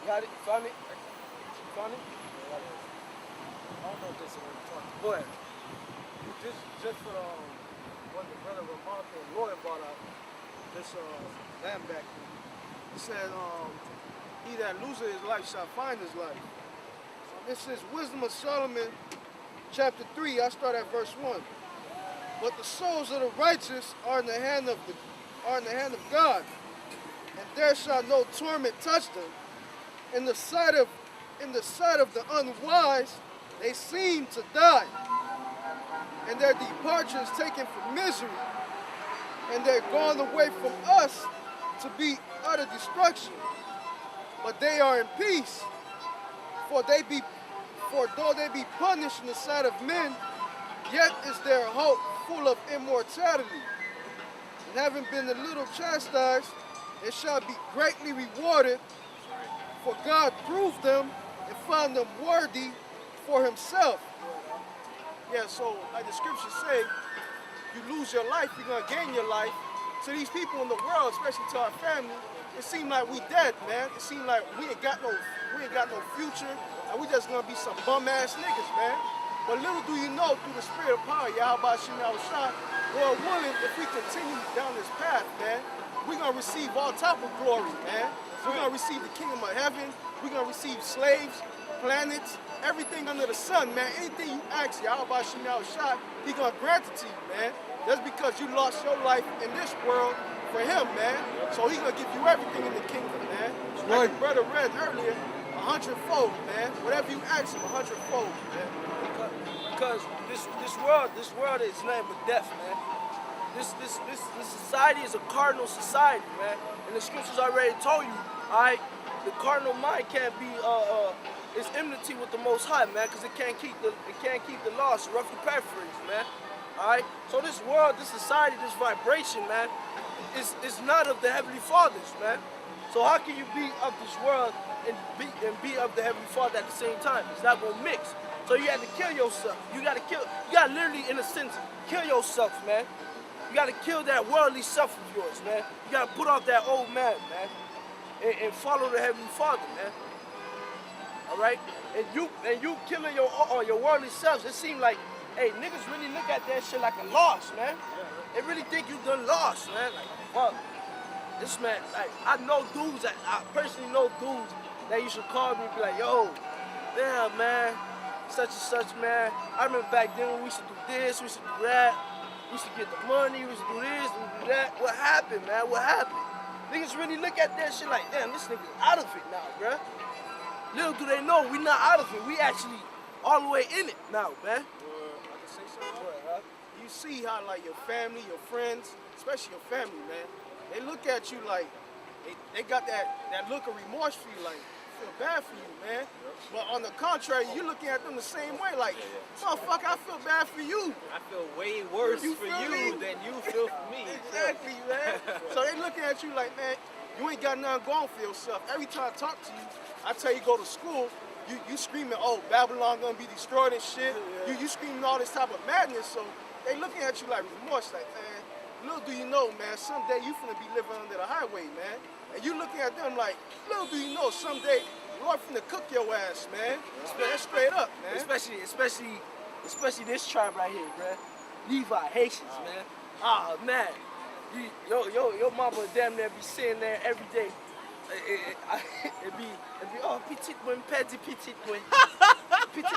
Got it? Found it? Found it? I don't know if this is what you're talking about. Go ahead. Just for what the brother Ramonte and Roy brought out, this land back here. He said, he that loseth his life shall find his life. So this is Wisdom of Solomon, chapter 3. I start at verse 1. But the souls of the righteous are in the hand of God, and there shall no torment touch them. In the sight of the unwise, they seem to die, and their departure is taken from misery, and they're gone away from us to be utter destruction. But they are in peace, for though they be punished in the sight of men, yet is their hope full of immortality. And having been a little chastised, they shall be greatly rewarded, for God proved them and found them worthy for himself. Yeah, so like the scriptures say, you lose your life, you're gonna gain your life. To these people in the world, especially to our family, it seems like we dead, man. It seems like we ain't got no future, and we just gonna be some bum ass niggas, man. But little do you know, through the spirit of power, Yahweh Shemel Shah, Lord willing, if we continue down this path, man, we're gonna receive all type of glory, man. We're gonna receive the kingdom of heaven. We're gonna receive slaves, planets, everything under the sun, man. Anything you ask Yahweh Shemel Shah, he gonna grant it to you, man. Just because you lost your life in this world for him, man. So he gonna give you everything in the kingdom, man. Like the brother read earlier, 100-fold, man. Whatever you ask him, 100-fold, man. Because this world is nothing but death, man. This society is a cardinal society, man. And the scriptures already told you, alright, the cardinal mind can't be it's enmity with the Most High, man, because it can't keep the laws. Roughly paraphrase, man. Alright? So this world, this society, this vibration, man, is not of the Heavenly Fathers, man. So how can you be of this world and be of the Heavenly Father at the same time? It's not gonna mix. So you have to kill yourself. You gotta literally, in a sense, kill yourself, man. You gotta kill that worldly self of yours, man. You gotta put off that old man, man, and follow the Heavenly Father, man. All right, and you killing your worldly selves. It seems like, hey, niggas really look at that shit like a loss, man. They really think you done lost, man. Like, fuck, this man. Like, I know dudes. I personally know dudes that you should call me and be like, yo, damn, man, such and such, man. I remember back then when we used to do this, we used to do that. We used to get the money, we used to do this, we used to do that. What happened, man? What happened? Niggas really look at that shit like, damn, this nigga's out of it now, bruh. Little do they know, we not out of it. We actually all the way in it now, man. I can say something. You see how, like, your family, your friends, especially your family, man, they look at you like, they got that look of remorse for you, like, feel bad for you, man. But on the contrary, you're looking at them the same way, like, motherfucker, I feel bad for you. I feel way worse for you than you feel for me. Exactly, man. So they looking at you like, man, you ain't got nothing going for yourself. Every time I talk to you, I tell you go to school, you screaming, oh, Babylon gonna be destroyed and shit. You screaming all this type of madness. So they looking at you like remorse, like, man, little do you know, man, someday you finna be living under the highway, man. And you looking at them like, little do you know, someday Lord finna cook your ass, man. That's straight up, man. Especially this tribe right here, man. Levi, Haitians, man. Ah, man. Your mama damn near be sitting there every day. It be oh, petit moi pedi petit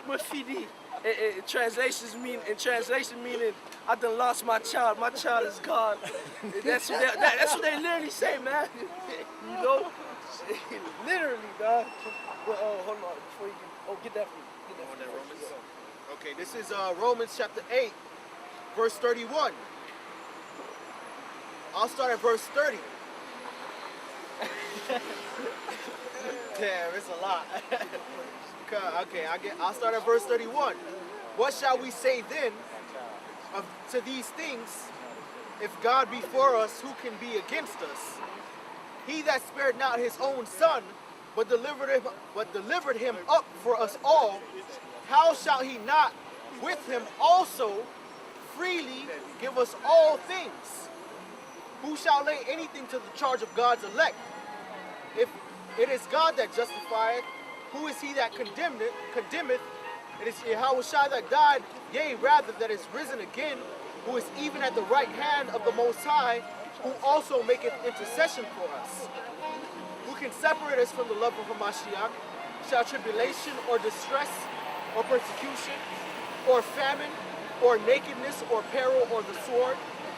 moi fidi. In translation meaning I done lost my child. My child is gone. That's what they literally say, man. You know, literally, dog. Well, hold on, before you get that for me. Get that Romans. Okay, this is Romans chapter 8, verse 31. I'll start at verse 30. Damn, it's a lot. Okay, I'll start at verse 31. What shall we say then to these things? If God be for us, who can be against us? He that spared not his own son, but delivered him up for us all, how shall he not with him also freely give us all things? Who shall lay anything to the charge of God's elect? It is God that justifieth. Who is he that condemneth? It is Yahushua that died, yea, rather that is risen again, who is even at the right hand of the Most High, who also maketh intercession for us. Who can separate us from the love of Hamashiach? Shall tribulation or distress or persecution or famine or nakedness or peril or the sword?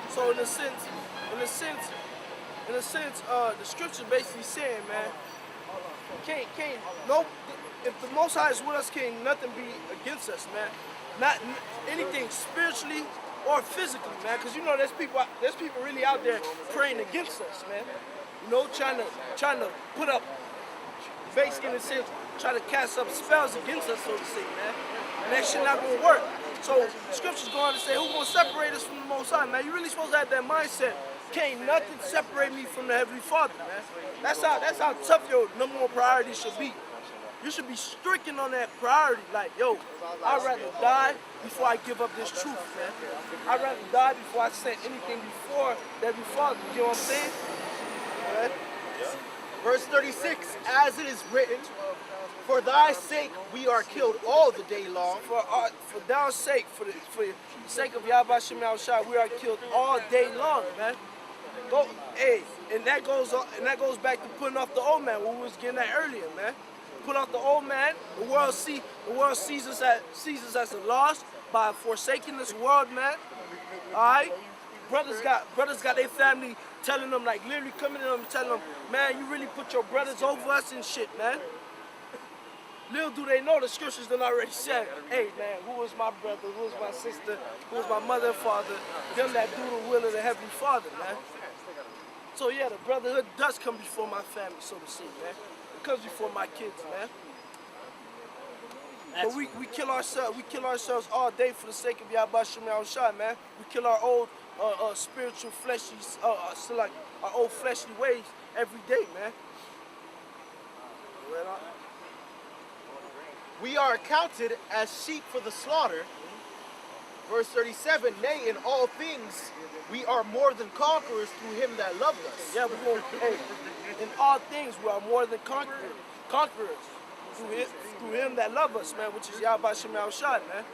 So in a sense, the scripture basically saying, man, can't no, if the Most High is with us, can't nothing be against us, man. Not anything spiritually or physically, man. Because you know there's people really out there praying against us, man. You know, trying to put up, basically in a sense, try to cast up spells against us, so to say, man. And that shit not gonna work. So scriptures go on to say, who's gonna separate us from the Most High, man? You really supposed to have that mindset. Can't nothing separate me from the Heavenly Father, man. That's how tough your number one priority should be. You should be stricken on that priority. Like, yo, I'd rather die before I give up this truth, man. I'd rather die before I set anything before the Heavenly Father. You know what I'm saying? Right? Verse 36, as it is written, for thy sake we are killed all the day long. For thy sake, for the sake of Yahweh Shem Yahushua, we are killed all day long, man. And that goes back to putting off the old man, what we was getting at earlier, man. Put off the old man. The world sees us as a loss by forsaking this world, man. All right, brothers got their family telling them, like, literally coming to them and telling them, man, you really put your brothers over us and shit, man. Little do they know the scriptures done already said, hey, man, who is my brother, who is my sister, who is my mother and father, them that do the will of the Heavenly Father, man. So yeah, the brotherhood does come before my family, so to say, man. It comes before my kids, man. But we kill ourselves all day for the sake of Yahweh Shem Yahushua, man. We kill our old spiritual fleshly, so like our old fleshly ways every day, man. We are accounted as sheep for the slaughter. Verse 37, nay, in all things we are more than conquerors through him that loved us. Yeah, in all things we are more than conquerors through him that loved us, man, which is Yahweh Shem Yahushua, man.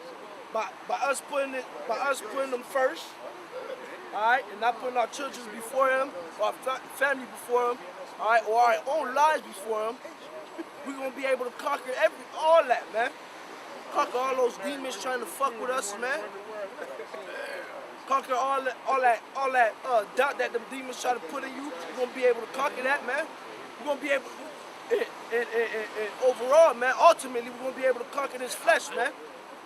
By us putting them first, all right, and not putting our children before him, or our family before him, all right, or our own lives before him, we're gonna be able to conquer all that, man. Conquer all those demons trying to fuck with us, man. Conquer all that doubt that the demons try to put in you. We're gonna be able to conquer that, man. We're gonna be able, and overall, man, ultimately, we're gonna be able to conquer this flesh, man.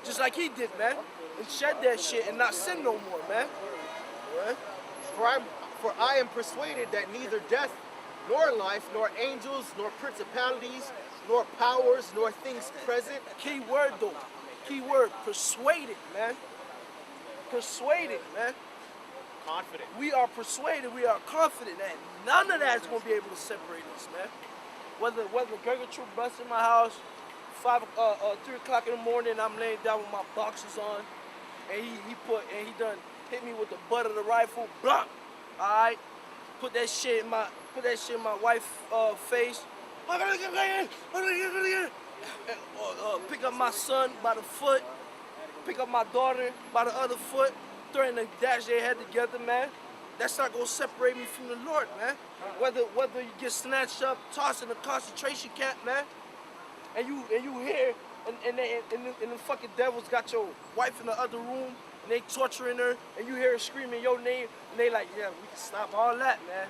Just like he did, man. And shed that shit and not sin no more, man. Right? For I am persuaded that neither death, nor life, nor angels, nor principalities, nor powers, nor things present. Key word, though. Key word, persuaded, man. Persuaded, man. Confident. We are persuaded, we are confident that none of that is going to be able to separate us, man. Whether Gregor Troop busts in my house, 3 o'clock in the morning, I'm laying down with my boxers on, and he done hit me with the butt of the rifle, blah. All right, put that shit in my wife's face. Pick up my son by the foot, pick up my daughter by the other foot, threaten to dash their head together, man. That's not gonna separate me from the Lord, man. Whether you get snatched up, tossed in a concentration camp, man, and you hear and the fucking devils got your wife in the other room and they torturing her, and you hear her screaming your name, and they like, yeah, we can stop all that, man.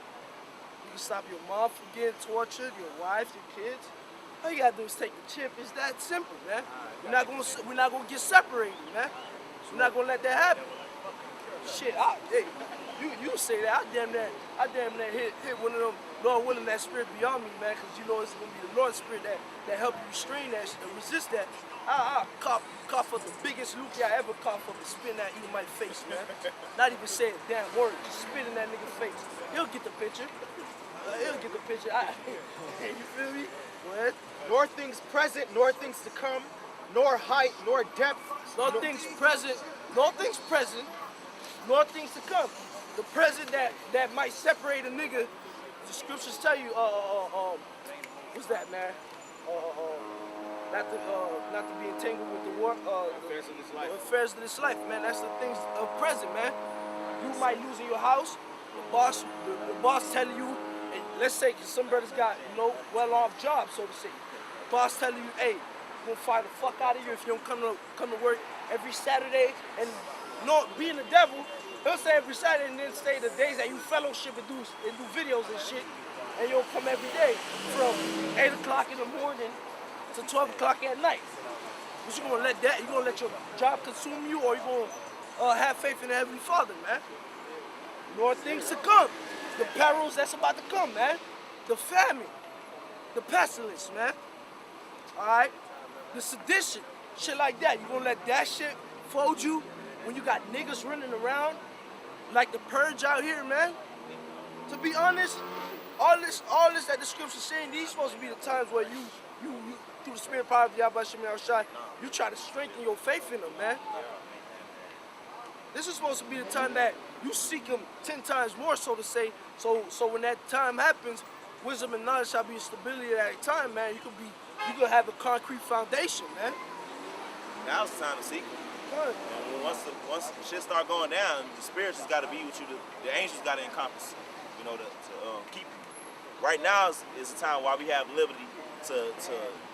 You can stop your mom from getting tortured, your wife, your kids. All you gotta do is take the chip. It's that simple, man. We're not gonna get separated, man. We're not gonna let that happen. Shit, hey, you say that. I damn near hit one of them, Lord willing, that spirit beyond me, man, because you know it's gonna be the Lord's spirit that help you restrain that and resist that. I cough up the biggest lookie I ever cough up and spin that in my face, man. Not even say a damn word, just spit in that nigga's face. He'll get the picture. He'll get the picture. You feel me? What? Nor things present, nor things to come, nor height, nor depth. No things present, nor things to come. The present that might separate a nigga, the scriptures tell you, what's that, man? Not to be entangled with the Affairs of this life. the affairs of this life, man. That's the things of present, man. You might lose in your house. The boss telling you, and let's say, 'cause some brothers got, well-off jobs, so to say. The boss telling you, hey, we're gonna fire the fuck out of you if you don't come to work every Saturday. And being the devil, he'll say every Saturday and then say the days that you fellowship and do videos and shit, and you'll come every day from 8 o'clock in the morning to 12 o'clock at night. But you gonna let your job consume you, or you gonna have faith in the Heavenly Father, man? More things to come. The perils that's about to come, man. The famine, the pestilence, man. All right, the sedition, shit like that. You gonna let that shit fold you when you got niggas running around like the purge out here, man? To be honest, all this that the scripture's saying, these supposed to be the times where you through the spirit power of Yahweh Shem Yahushua, you try to strengthen your faith in them, man. This is supposed to be the time that you seek him 10 times more, so to say. So when that time happens, wisdom and knowledge shall be stability at that time, man. You could have a concrete foundation, man. Now it's time to seek him. Good. And once the shit start going down, the spirits just got to be with you. The angels got to encompass, to keep you. Right now is a time while we have liberty to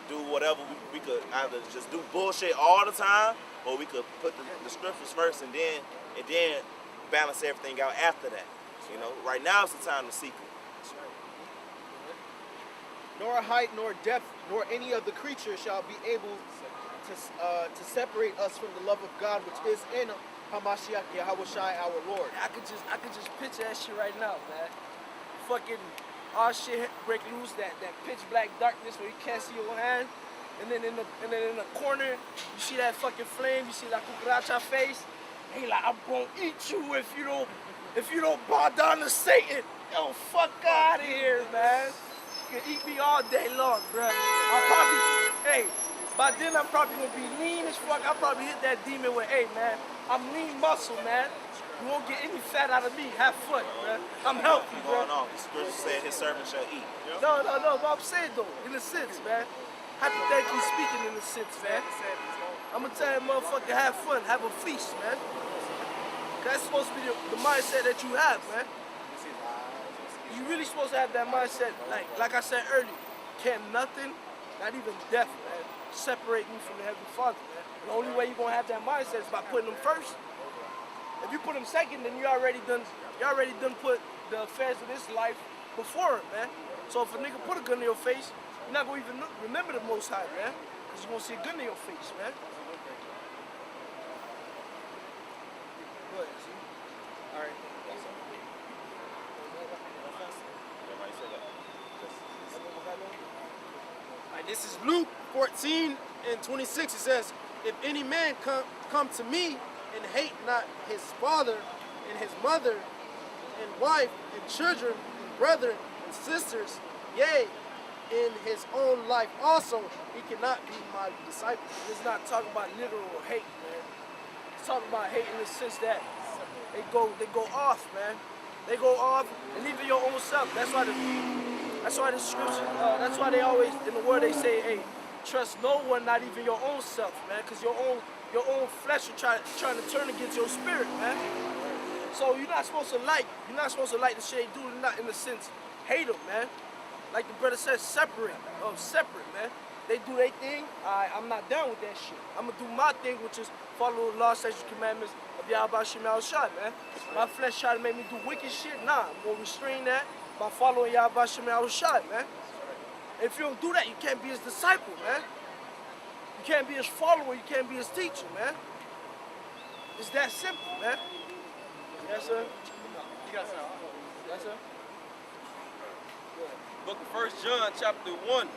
do whatever we could either just do bullshit all the time, or we could put the scriptures first and then balance everything out after that. Right now it's the time to seek him. Nor height, nor depth, nor any of the creatures shall be able to separate us from the love of God which is in Hamashiach Yahushai our Lord. I could just picture that shit right now, man. Fucking all shit break loose, that pitch black darkness where you can't see your hand, and then in the corner you see that fucking flame, you see that cucaracha face, and he like, I'm gonna eat you if you don't bow down to Satan. Yo, fuck out of here, man. You can eat me all day long, bro. By then I'm probably gonna be lean as fuck. I'll probably hit that demon with, hey man, I'm lean muscle, man. You won't get any fat out of me. Have fun, bro. I'm healthy, bro. Going on. The scripture said his servant shall eat. No, but I'm saying though, in a sense, man. Hypothetically speaking, in a sense, man. I'm gonna tell that motherfucker, have fun, have a feast, man. That's supposed to be the mindset that you have, man. You really supposed to have that mindset, like I said earlier. Can't nothing, not even death, man, separate you from the Heavenly Father, man. The only way you're gonna have that mindset is by putting them first. If you put them second, then you already done put the affairs of this life before him, man. So if a nigga put a gun in your face, you're not gonna even remember the Most High, man. Because you're gonna see a gun in your face, man. Go ahead, see? All right. This is Luke 14:26. It says, if any man come to me and hate not his father and his mother and wife and children and brethren and sisters, yea, in his own life also, he cannot be my disciple. It's not talking about literal hate, man. It's talking about hate in the sense that they go off, man. They go off and even your own self. That's why the scripture, that's why they always, in the word they say, hey, trust no one, not even your own self, man. Because your own flesh will trying to turn against your spirit, man. So you're not supposed to like the shit they do, not in the sense, hate them, man. Like the brother said, separate, man. They do their thing, I'm not down with that shit. I'm gonna do my thing, which is follow the law, statutes, commandments of Yahweh Shem Yahushua, man. My flesh try to make me do wicked shit, nah, I'm gonna restrain that by following Yahweh Shem Yahushua, man. If you don't do that, you can't be his disciple, man. You can't be his follower, you can't be his teacher, man. It's that simple, man. Yes, sir? You got something? Yes, sir? Book of 1 John, chapter 1,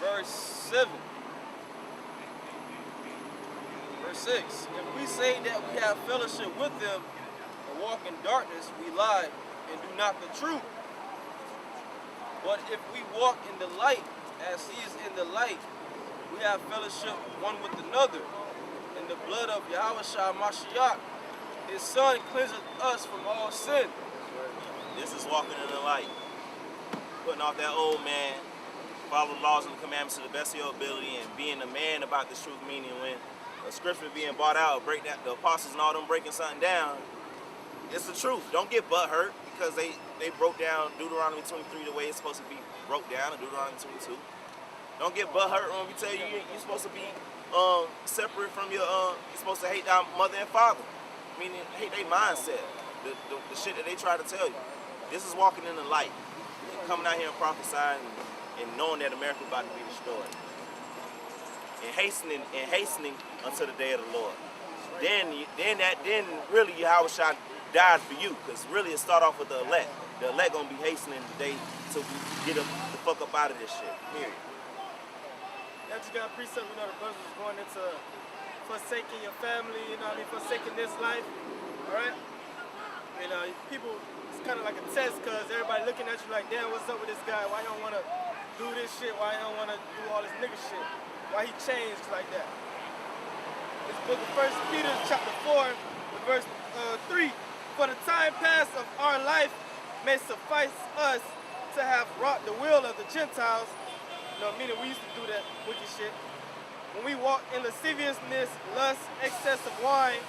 verse 7. Verse 6. If we say that we have fellowship with him and walk in darkness, we lie and do not the truth. But if we walk in the light, as he is in the light, we have fellowship one with another. And the blood of Yahushua Mashiach, his son, cleanses us from all sin. This is walking in the light. putting off that old man, follow the laws and the commandments to the best of your ability, and being a man about this truth, meaning when a scripture being brought out, break that, the apostles and all them breaking something down, it's the truth. Don't get butt hurt because they broke down Deuteronomy 23 the way it's supposed to be broke down in Deuteronomy 22. Don't get butt hurt when we tell you you're supposed to be separate from your, you're supposed to hate thy mother and father, meaning hate their mindset, the shit that they try to tell you. This is walking in the light, coming out here and prophesying and knowing that America is about to be destroyed. And hastening unto the day of the Lord. Then really Yahushua died for you, because really it start off with the elect. The elect gonna be hastening today to get them the fuck up out of this shit. Period. I just got a precept, you know, the brothers was going into forsaking your family, you know what I mean, forsaking this life, all right? You know, people, it's kind of like a test, because everybody looking at you like, damn, what's up with this guy? Why you don't want to do this shit? Why you don't want to do all this nigga shit? Why he changed like that? This book of 1 Peter chapter 4, verse 3. For the time past of our life may suffice us to have wrought the will of the Gentiles. You know, meaning we used to do that wicked shit. When we walk in lasciviousness, lust, excess of wine,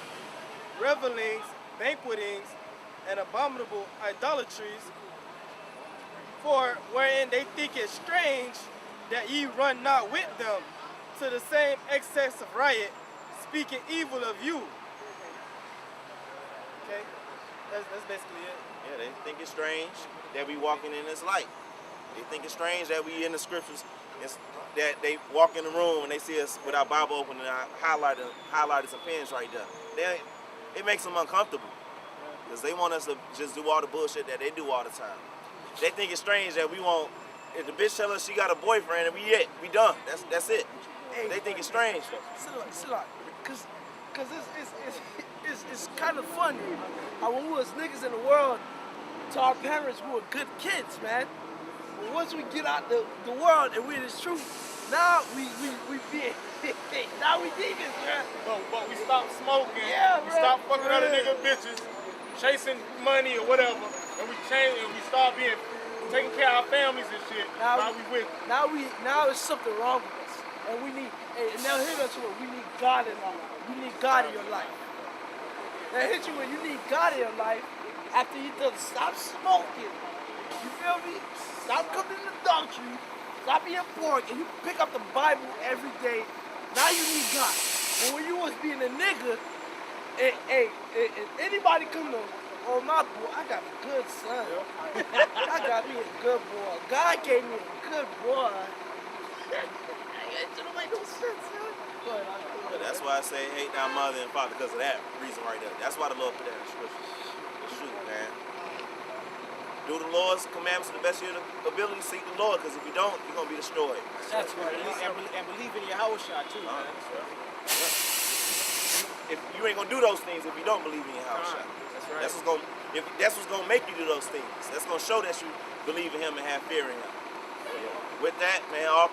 revelings, banquetings, and abominable idolatries, for wherein they think it strange that ye run not with them to the same excess of riot, speaking evil of you. Okay, that's basically it. Yeah, they think it's strange that we walking in this light. They think it's strange that we in the scriptures, that they walk in the room and they see us with our Bible open and our highlighted some pens right there. It makes them uncomfortable because they want us to just do all the bullshit that they do all the time. They think it's strange that we won't. If the bitch tell us she got a boyfriend and we done. That's it. Hey, they think it's strange. Because it's kind of funny how when we was niggas in the world, to our parents, we were good kids, man. But once we get out the world and we in this truth, now we be now we demons, man. But we stop smoking, Yeah, we bro. stop fucking other Yeah. nigga bitches, chasing money or whatever, and we change and we start taking care of our families and shit. Now we with it. Now it's something wrong with us, and we need. And now hear us, we need God in our life. We need God in your life. Now hit you when you need God in your life after you done stop smoking. You feel me? Stop coming to the doctrine. Stop being pork, and you pick up the Bible every day. Now you need God. But when you was being a nigga, if anybody come to, oh my boy, I got a good son. I got me a good boy. God gave me a good boy. It don't make no sense, man. But that's why I say hate thy mother and father, because of that reason right there. That's why the Lord put that in the scripture. It's true, man. Do the Lord's commandments to the best of your ability. Seek the Lord, because if you don't, you're going to be destroyed. That's right. And believe in Yahushua too, man. If you ain't going to do those things if you don't believe in Yahushua. That's right. That's what's going to make you do those things. That's going to show that you believe in him and have fear in him. With that, man, all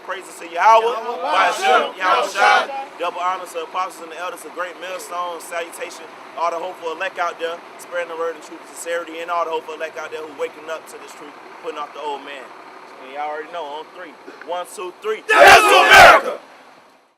praises to Yahweh, Ba'ashem, Yahushua, double honors to the apostles and the elders, a great millstone, salutation, all the hopeful elect out there, spreading the word and truth and sincerity, and all the hopeful elect out there who waking up to this truth, putting off the old man. And y'all already know, on 3. 1, 2, 3. Yes, America!